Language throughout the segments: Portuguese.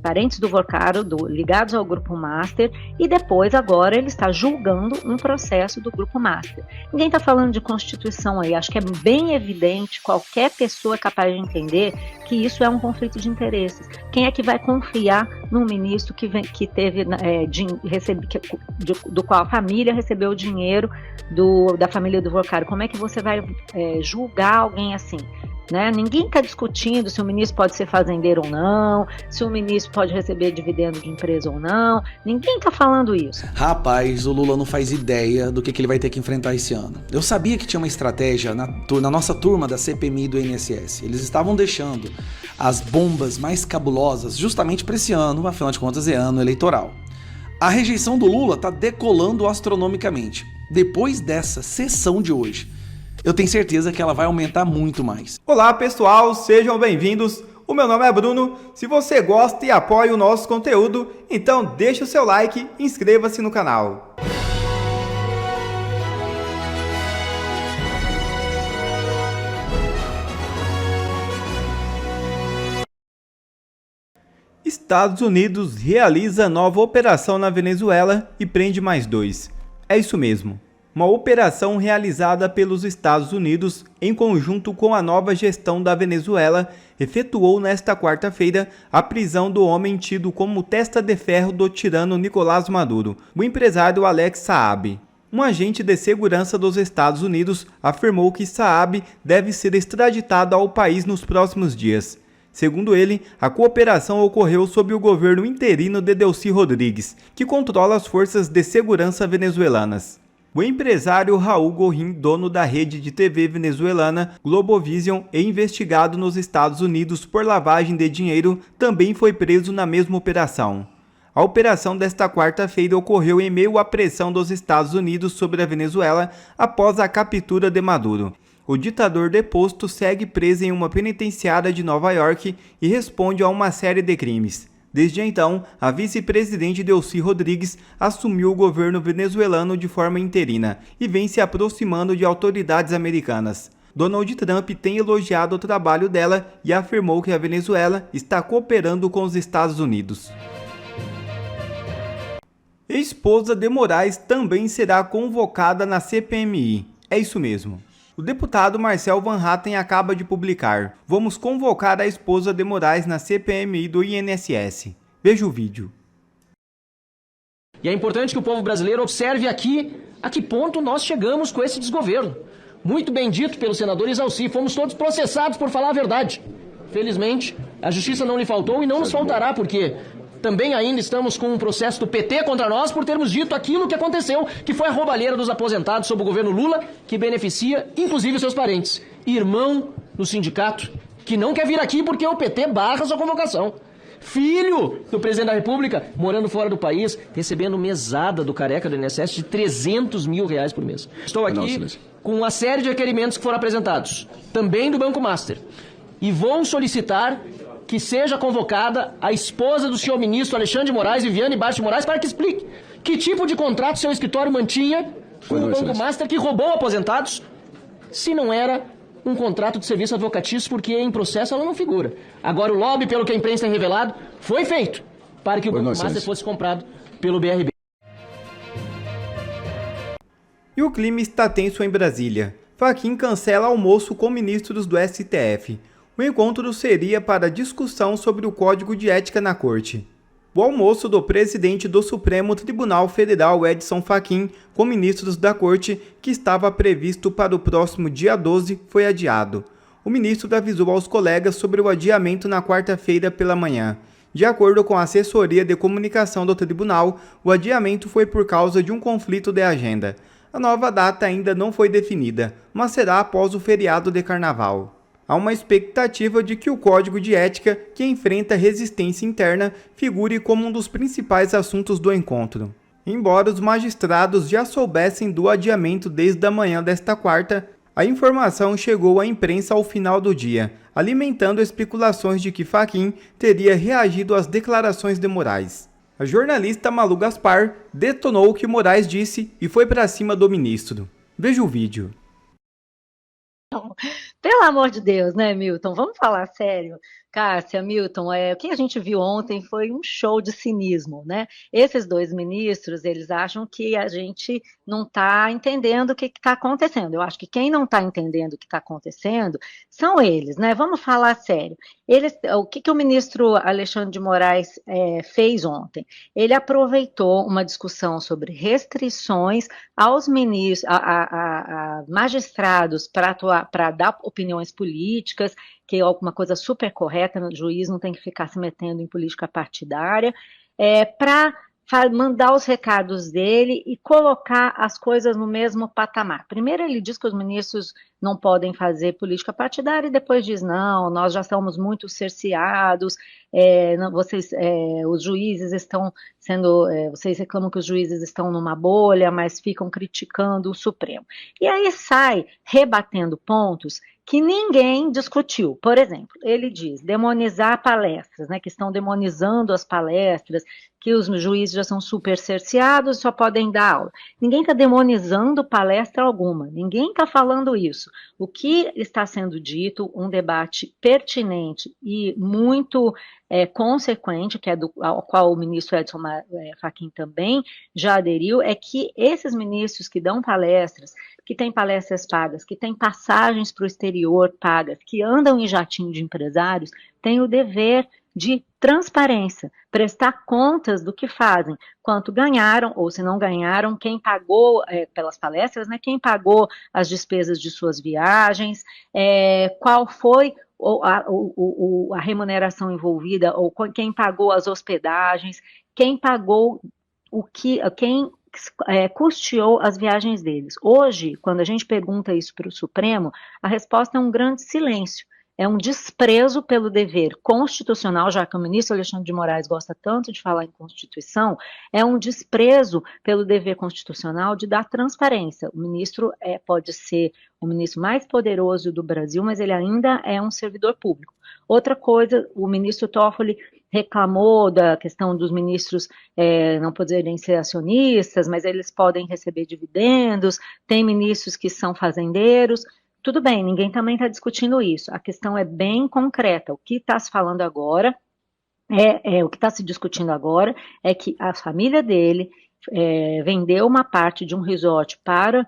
parentes do Vorcaro, ligados ao Grupo Master, e depois, agora, ele está julgando um processo do Grupo Master. Ninguém está falando de Constituição aí, acho que é bem evidente, qualquer pessoa é capaz de entender que isso é um conflito de interesses. Quem é que vai confiar num ministro que teve, do qual a família recebeu o dinheiro da família do Vorcaro? Como é que você vai julgar alguém assim? Né? Ninguém está discutindo se o ministro pode ser fazendeiro ou não, se o ministro pode receber dividendo de empresa ou não. Ninguém está falando isso. Rapaz, o Lula não faz ideia do que ele vai ter que enfrentar esse ano. Eu sabia que tinha uma estratégia na nossa turma da CPMI e do INSS. Eles estavam deixando as bombas mais cabulosas justamente para esse ano, afinal de contas é ano eleitoral. A rejeição do Lula está decolando astronomicamente. Depois dessa sessão de hoje, eu tenho certeza que ela vai aumentar muito mais. Olá pessoal, sejam bem-vindos. O meu nome é Bruno. Se você gosta e apoia o nosso conteúdo, então deixa o seu like e inscreva-se no canal. Estados Unidos realiza nova operação na Venezuela e prende mais 2. É isso mesmo. Uma operação realizada pelos Estados Unidos em conjunto com a nova gestão da Venezuela efetuou nesta quarta-feira a prisão do homem tido como testa de ferro do tirano Nicolás Maduro, o empresário Alex Saab. Um agente de segurança dos Estados Unidos afirmou que Saab deve ser extraditado ao país nos próximos dias. Segundo ele, a cooperação ocorreu sob o governo interino de Delcy Rodrigues, que controla as forças de segurança venezuelanas. O empresário Raul Gorin, dono da rede de TV venezuelana Globovision e investigado nos Estados Unidos por lavagem de dinheiro, também foi preso na mesma operação. A operação desta quarta-feira ocorreu em meio à pressão dos Estados Unidos sobre a Venezuela após a captura de Maduro. O ditador deposto segue preso em uma penitenciária de Nova York e responde a uma série de crimes. Desde então, a vice-presidente Delcy Rodrigues assumiu o governo venezuelano de forma interina e vem se aproximando de autoridades americanas. Donald Trump tem elogiado o trabalho dela e afirmou que a Venezuela está cooperando com os Estados Unidos. Esposa de Moraes também será convocada na CPMI. É isso mesmo. O deputado Marcel Van Hatten acaba de publicar: "Vamos convocar a esposa de Moraes na CPMI do INSS". Veja o vídeo. E é importante que o povo brasileiro observe aqui a que ponto nós chegamos com esse desgoverno. Muito bem dito pelo senador Exalci, fomos todos processados por falar a verdade. Felizmente, a justiça não lhe faltou e não nos faltará, porque também ainda estamos com um processo do PT contra nós por termos dito aquilo que aconteceu, que foi a roubalheira dos aposentados sob o governo Lula, que beneficia inclusive seus parentes. Irmão do sindicato, que não quer vir aqui porque o PT barra sua convocação. Filho do presidente da República, morando fora do país, recebendo mesada do careca do INSS de R$300 mil por mês. Estou aqui com uma série de requerimentos que foram apresentados, também do Banco Master, e vou solicitar que seja convocada a esposa do senhor ministro Alexandre de Moraes, Viviane Barros de Moraes, para que explique que tipo de contrato seu escritório mantinha com o Banco Master que roubou aposentados, se não era um contrato de serviço advocatício, porque em processo ela não figura. Agora o lobby, pelo que a imprensa tem revelado, foi feito para que o Banco Master fosse comprado pelo BRB. E o clima está tenso em Brasília. Fachin cancela almoço com ministros do STF. O encontro seria para discussão sobre o Código de Ética na Corte. O almoço do presidente do Supremo Tribunal Federal, Edson Fachin, com ministros da Corte, que estava previsto para o próximo dia 12, foi adiado. O ministro avisou aos colegas sobre o adiamento na quarta-feira pela manhã. De acordo com a assessoria de comunicação do tribunal, o adiamento foi por causa de um conflito de agenda. A nova data ainda não foi definida, mas será após o feriado de carnaval. Há uma expectativa de que o Código de Ética, que enfrenta resistência interna, figure como um dos principais assuntos do encontro. Embora os magistrados já soubessem do adiamento desde a manhã desta quarta, a informação chegou à imprensa ao final do dia, alimentando especulações de que Fachin teria reagido às declarações de Moraes. A jornalista Malu Gaspar detonou o que Moraes disse e foi para cima do ministro. Veja o vídeo. Pelo amor de Deus, né, Milton? Vamos falar sério. Cássia, Milton, o que a gente viu ontem foi um show de cinismo, né? Esses dois ministros, eles acham que a gente não está entendendo o que está acontecendo. Eu acho que quem não está entendendo o que está acontecendo são eles, né? Vamos falar sério. O que o ministro Alexandre de Moraes fez ontem? Ele aproveitou uma discussão sobre restrições aos ministros, a magistrados para dar opiniões políticas, que é alguma coisa super correta, o juiz não tem que ficar se metendo em política partidária, para mandar os recados dele e colocar as coisas no mesmo patamar. Primeiro ele diz que os ministros não podem fazer política partidária e depois diz, não, nós já estamos muito cerceados, os juízes estão vocês reclamam que os juízes estão numa bolha, mas ficam criticando o Supremo. E aí sai rebatendo pontos que ninguém discutiu. Por exemplo, ele diz demonizar palestras, né, que estão demonizando as palestras, que os juízes já são super cerceados e só podem dar aula. Ninguém está demonizando palestra alguma, ninguém está falando isso. O que está sendo dito, um debate pertinente e muito consequente, que é ao qual o ministro Edson Fachin também já aderiu, é que esses ministros que dão palestras, que têm palestras pagas, que têm passagens para o exterior pagas, que andam em jatinho de empresários, têm o dever de transparência, prestar contas do que fazem, quanto ganharam ou se não ganharam, quem pagou pelas palestras, né, quem pagou as despesas de suas viagens, qual foi a remuneração envolvida, ou quem pagou as hospedagens, quem pagou quem custeou as viagens deles. Hoje, quando a gente pergunta isso para o Supremo, a resposta é um grande silêncio. É um desprezo pelo dever constitucional, já que o ministro Alexandre de Moraes gosta tanto de falar em Constituição, é um desprezo pelo dever constitucional de dar transparência. O ministro pode ser o ministro mais poderoso do Brasil, mas ele ainda é um servidor público. Outra coisa, o ministro Toffoli reclamou da questão dos ministros não poderem ser acionistas, mas eles podem receber dividendos, tem ministros que são fazendeiros. Tudo bem, ninguém também está discutindo isso. A questão é bem concreta. O que está se falando agora, o que está se discutindo agora é que a família dele vendeu uma parte de um resort para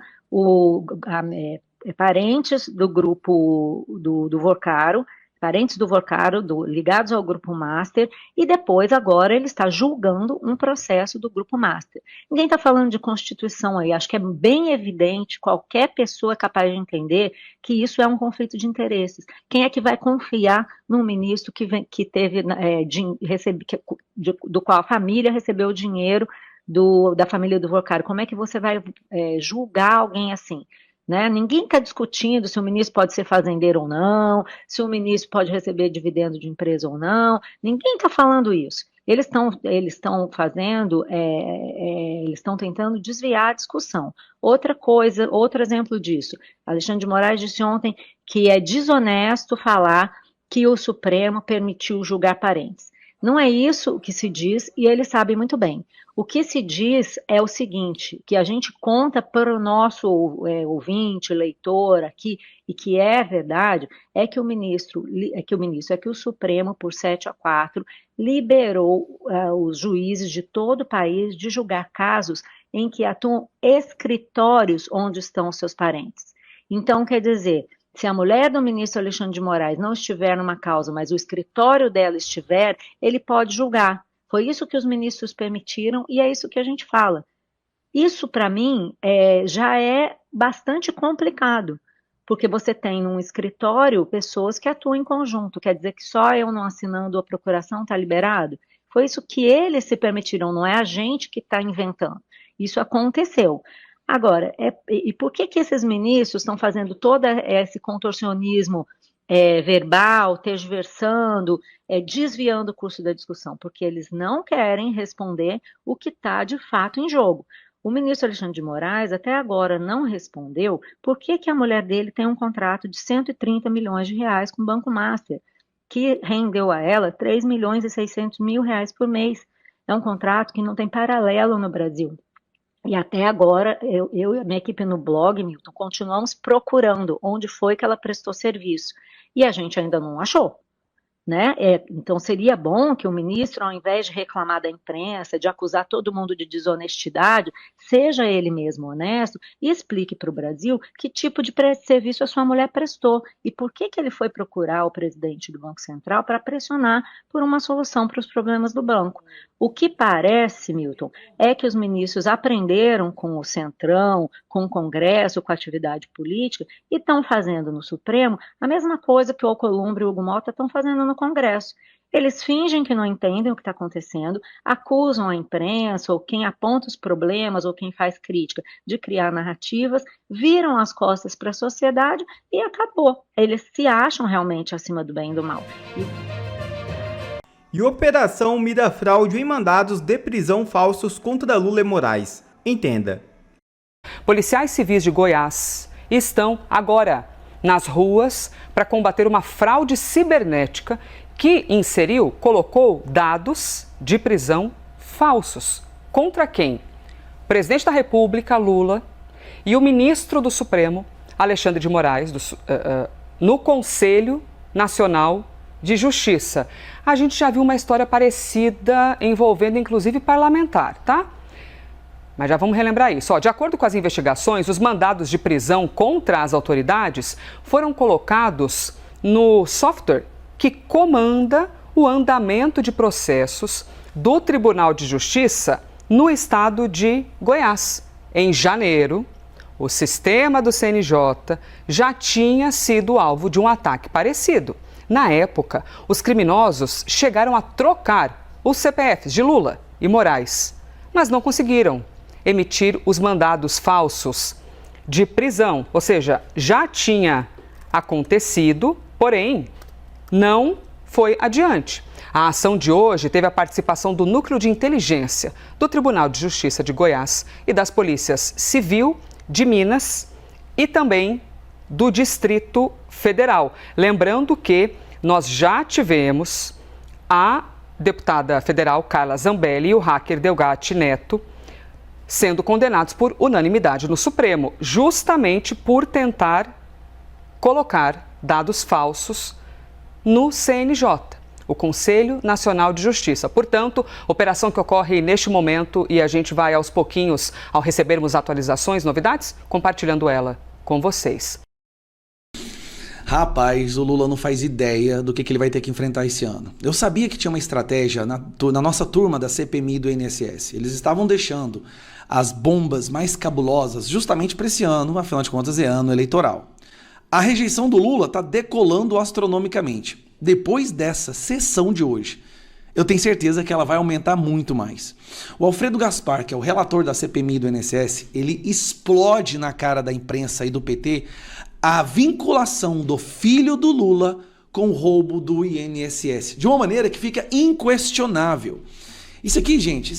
parentes do grupo do Vorcaro, parentes do Vorcaro, ligados ao Grupo Master, e depois, agora, ele está julgando um processo do Grupo Master. Ninguém está falando de Constituição aí, acho que é bem evidente, qualquer pessoa é capaz de entender que isso é um conflito de interesses. Quem é que vai confiar num ministro que teve, do qual a família recebeu o dinheiro da família do Vorcaro? Como é que você vai julgar alguém assim? Né? Ninguém está discutindo se o ministro pode ser fazendeiro ou não, se o ministro pode receber dividendo de empresa ou não, ninguém está falando isso. Eles estão fazendo, eles estão tentando desviar a discussão. Outra coisa, outro exemplo disso, Alexandre de Moraes disse ontem que é desonesto falar que o Supremo permitiu julgar parentes. Não é isso o que se diz, e eles sabem muito bem. O que se diz é o seguinte, que a gente conta para o nosso ouvinte, leitor aqui, e que é verdade, é que o Supremo, por 7-4, liberou os juízes de todo o país de julgar casos em que atuam escritórios onde estão os seus parentes. Então, quer dizer, se a mulher do ministro Alexandre de Moraes não estiver numa causa, mas o escritório dela estiver, ele pode julgar. Foi isso que os ministros permitiram e é isso que a gente fala. Isso, para mim, já é bastante complicado, porque você tem num escritório pessoas que atuam em conjunto, quer dizer que só eu não assinando a procuração está liberado? Foi isso que eles se permitiram, não é a gente que está inventando. Isso aconteceu. Agora, e por que esses ministros estão fazendo todo esse contorcionismo verbal, tergiversando, desviando o curso da discussão? Porque eles não querem responder o que está de fato em jogo. O ministro Alexandre de Moraes até agora não respondeu por que a mulher dele tem um contrato de 130 milhões de reais com o Banco Master, que rendeu a ela 3 milhões e 600 mil reais por mês. É um contrato que não tem paralelo no Brasil. E até agora, eu e a minha equipe no blog, Milton, continuamos procurando onde foi que ela prestou serviço. E a gente ainda não achou. Né? Então seria bom que o ministro, ao invés de reclamar da imprensa, de acusar todo mundo de desonestidade, seja ele mesmo honesto e explique para o Brasil que tipo de serviço a sua mulher prestou e por que ele foi procurar o presidente do Banco Central para pressionar por uma solução para os problemas do banco. O que parece, Milton, é que os ministros aprenderam com o Centrão, com o Congresso, com a atividade política e estão fazendo no Supremo a mesma coisa que o Alcolumbre e o Hugo Malta estão fazendo no Congresso. Eles fingem que não entendem o que está acontecendo, acusam a imprensa, ou quem aponta os problemas, ou quem faz crítica, de criar narrativas, viram as costas para a sociedade e acabou. Eles se acham realmente acima do bem e do mal. E operação mira fraude em mandados de prisão falsos contra Lula e Moraes. Entenda. Policiais civis de Goiás estão agora nas ruas para combater uma fraude cibernética que colocou dados de prisão falsos. Contra quem? O presidente da República, Lula, e o ministro do Supremo, Alexandre de Moraes, no Conselho Nacional de Justiça. A gente já viu uma história parecida envolvendo inclusive parlamentar, tá? Mas já vamos relembrar isso. De acordo com as investigações, os mandados de prisão contra as autoridades foram colocados no software que comanda o andamento de processos do Tribunal de Justiça no estado de Goiás. Em janeiro, o sistema do CNJ já tinha sido alvo de um ataque parecido. Na época, os criminosos chegaram a trocar os CPFs de Lula e Moraes, mas não conseguiram emitir os mandados falsos de prisão. Ou seja, já tinha acontecido, porém, não foi adiante. A ação de hoje teve a participação do Núcleo de Inteligência do Tribunal de Justiça de Goiás e das Polícias Civil de Minas e também do Distrito Federal. Lembrando que nós já tivemos a deputada federal Carla Zambelli e o hacker Delgatti Neto sendo condenados por unanimidade no Supremo, justamente por tentar colocar dados falsos no CNJ, o Conselho Nacional de Justiça. Portanto, operação que ocorre neste momento e a gente vai aos pouquinhos, ao recebermos atualizações, novidades, compartilhando ela com vocês. Rapaz, o Lula não faz ideia do que ele vai ter que enfrentar esse ano. Eu sabia que tinha uma estratégia na nossa turma da CPMI do INSS. Eles estavam deixando as bombas mais cabulosas justamente para esse ano, afinal de contas é ano eleitoral. A rejeição do Lula está decolando astronomicamente. Depois dessa sessão de hoje, eu tenho certeza que ela vai aumentar muito mais. O Alfredo Gaspar, que é o relator da CPMI do INSS, ele explode na cara da imprensa e do PT a vinculação do filho do Lula com o roubo do INSS, de uma maneira que fica inquestionável. Isso aqui, gente,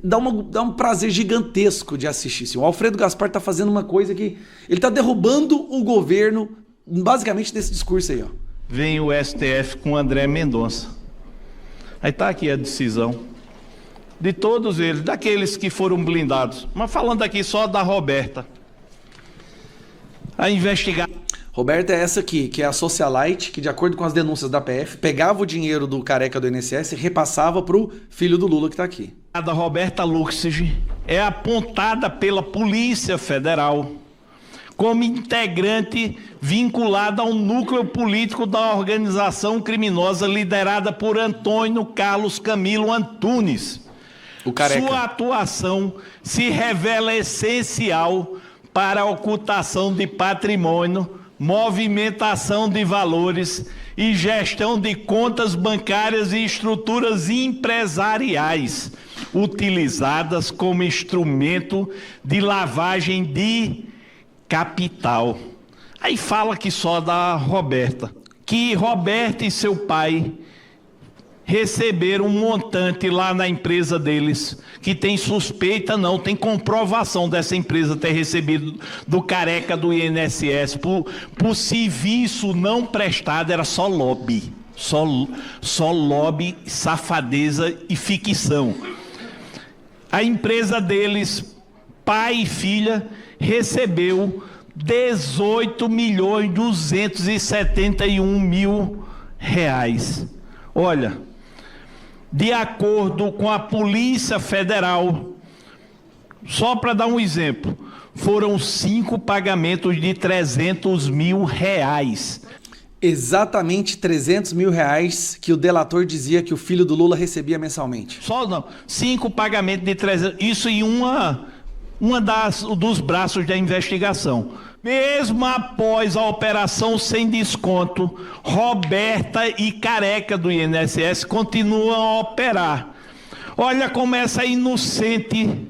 dá um prazer gigantesco de assistir. O Alfredo Gaspar está fazendo uma coisa que ele está derrubando o governo, basicamente desse discurso aí, ó. Vem o STF com André Mendonça. Aí está aqui a decisão de todos eles, daqueles que foram blindados. Mas falando aqui só da Roberta. A investigar. Roberta é essa aqui, que é a socialite, que de acordo com as denúncias da PF, pegava o dinheiro do careca do INSS e repassava para o filho do Lula que está aqui. A da Roberta Luxig é apontada pela Polícia Federal como integrante vinculada ao núcleo político da organização criminosa liderada por Antônio Carlos Camilo Antunes. O careca. Sua atuação se revela essencial para a ocultação de patrimônio, movimentação de valores e gestão de contas bancárias e estruturas empresariais utilizadas como instrumento de lavagem de capital. Aí fala que só da Roberta, que Roberta e seu pai receberam um montante lá na empresa deles, que tem suspeita não, tem comprovação dessa empresa ter recebido do careca do INSS por serviço não prestado, era só lobby, só lobby, safadeza e ficção. A empresa deles pai e filha, recebeu 18.271.000 reais. Olha, de acordo com a Polícia Federal, só para dar um exemplo, foram 5 pagamentos de 300 mil reais. Exatamente 300 mil reais que o delator dizia que o filho do Lula recebia mensalmente. Só não, 5 pagamentos de 300, isso em dos braços da investigação. Mesmo após a operação sem desconto, Roberta e Careca do INSS continuam a operar. Olha como essa inocente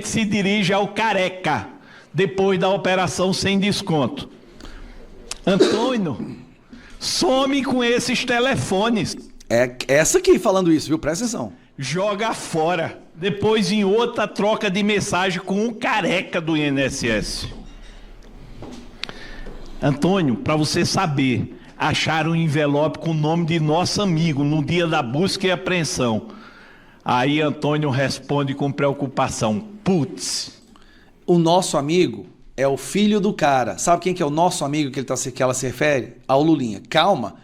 se dirige ao Careca, depois da operação sem desconto. Antônio, some com esses telefones. É essa aqui falando isso, viu? Presta atenção. Joga fora. Depois em outra troca de mensagem com o Careca do INSS. Antônio, para você saber, acharam um envelope com o nome de nosso amigo no dia da busca e apreensão. Aí Antônio responde com preocupação: putz. O nosso amigo é o filho do cara. Sabe quem que é o nosso amigo que ela se refere? Ao Lulinha. Calma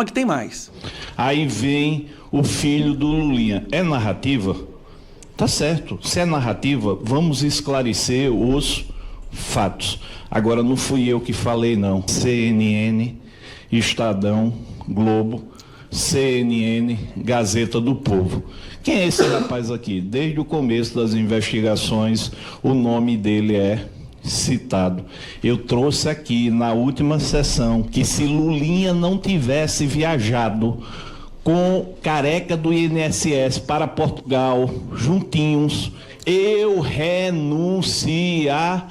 que tem mais. Aí vem o filho do Lulinha. É narrativa? Tá certo. Se é narrativa, vamos esclarecer os fatos. Agora não fui eu que falei, não. CNN, Estadão, Globo, CNN, Gazeta do Povo. Quem é esse rapaz aqui? Desde o começo das investigações, o nome dele é citado. Eu trouxe aqui na última sessão que se Lulinha não tivesse viajado com Careca do INSS para Portugal, juntinhos, eu renunciaria.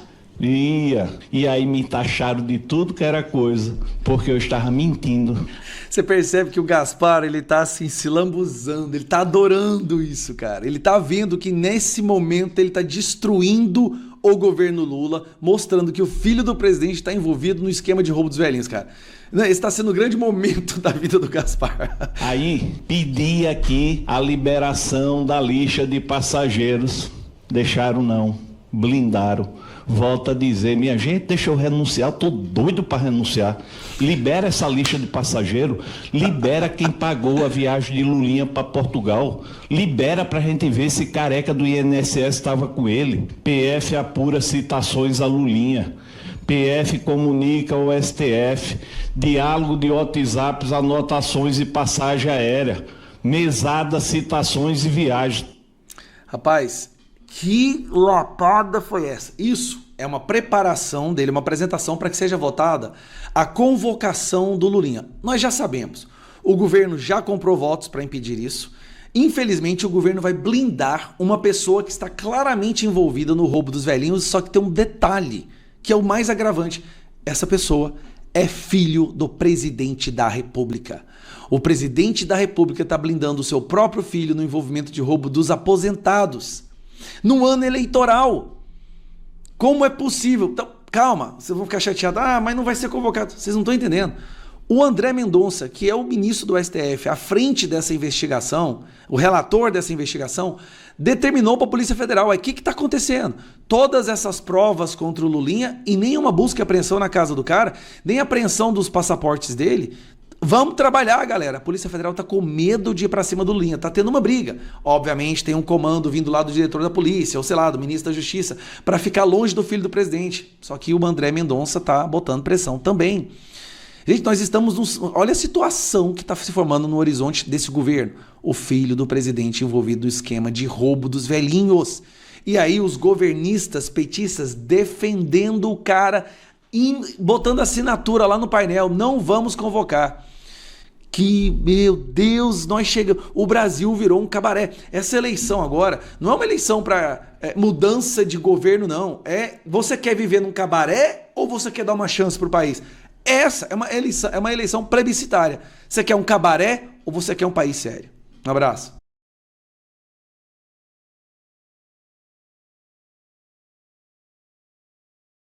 E aí me taxaram de tudo que era coisa, porque eu estava mentindo. Você percebe que o Gaspar, ele tá assim, se lambuzando, ele tá adorando isso, cara. Ele tá vendo que nesse momento ele tá destruindo o governo Lula, mostrando que o filho do presidente está envolvido no esquema de roubo dos velhinhos, cara. Esse está sendo o grande momento da vida do Gaspar. Aí, pedi aqui a liberação da lista de passageiros. Deixaram não, blindaram. Volto a dizer, minha gente, deixa eu renunciar, eu tô doido para renunciar. Libera essa lista de passageiro, libera quem pagou a viagem de Lulinha para Portugal, libera para a gente ver se Careca do INSS estava com ele. PF apura citações a Lulinha, PF comunica ao STF, diálogo de WhatsApp, anotações e passagem aérea, mesada, citações e viagens. Rapaz, que lapada foi essa? Isso é uma preparação dele, uma apresentação para que seja votada a convocação do Lulinha. Nós já sabemos, o governo já comprou votos para impedir isso. Infelizmente, o governo vai blindar uma pessoa que está claramente envolvida no roubo dos velhinhos, só que tem um detalhe, que é o mais agravante. Essa pessoa é filho do presidente da República. O presidente da República está blindando o seu próprio filho no envolvimento de roubo dos aposentados. No ano eleitoral. Como é possível? Então, calma, vocês vão ficar chateados. Mas não vai ser convocado. Vocês não estão entendendo. O André Mendonça, que é o ministro do STF, à frente dessa investigação, o relator dessa investigação, determinou para a Polícia Federal, o que está acontecendo? Todas essas provas contra o Lulinha e nenhuma busca e apreensão na casa do cara, nem apreensão dos passaportes dele. Vamos trabalhar, galera. A Polícia Federal tá com medo de ir pra cima do Lulinha, tá tendo uma briga. Obviamente tem um comando vindo lá do diretor da polícia, ou sei lá, do ministro da Justiça, para ficar longe do filho do presidente. Só que o André Mendonça tá botando pressão também. Gente, nós estamos... Olha a situação que tá se formando no horizonte desse governo. O filho do presidente envolvido no esquema de roubo dos velhinhos. E aí os governistas, petistas, defendendo o cara, botando assinatura lá no painel. Não vamos convocar. Que, meu Deus, nós chegamos... O Brasil virou um cabaré. Essa eleição agora não é uma eleição para mudança de governo, não. Você quer viver num cabaré ou você quer dar uma chance pro país? Essa é uma eleição plebiscitária. Você quer um cabaré ou você quer um país sério? Um abraço.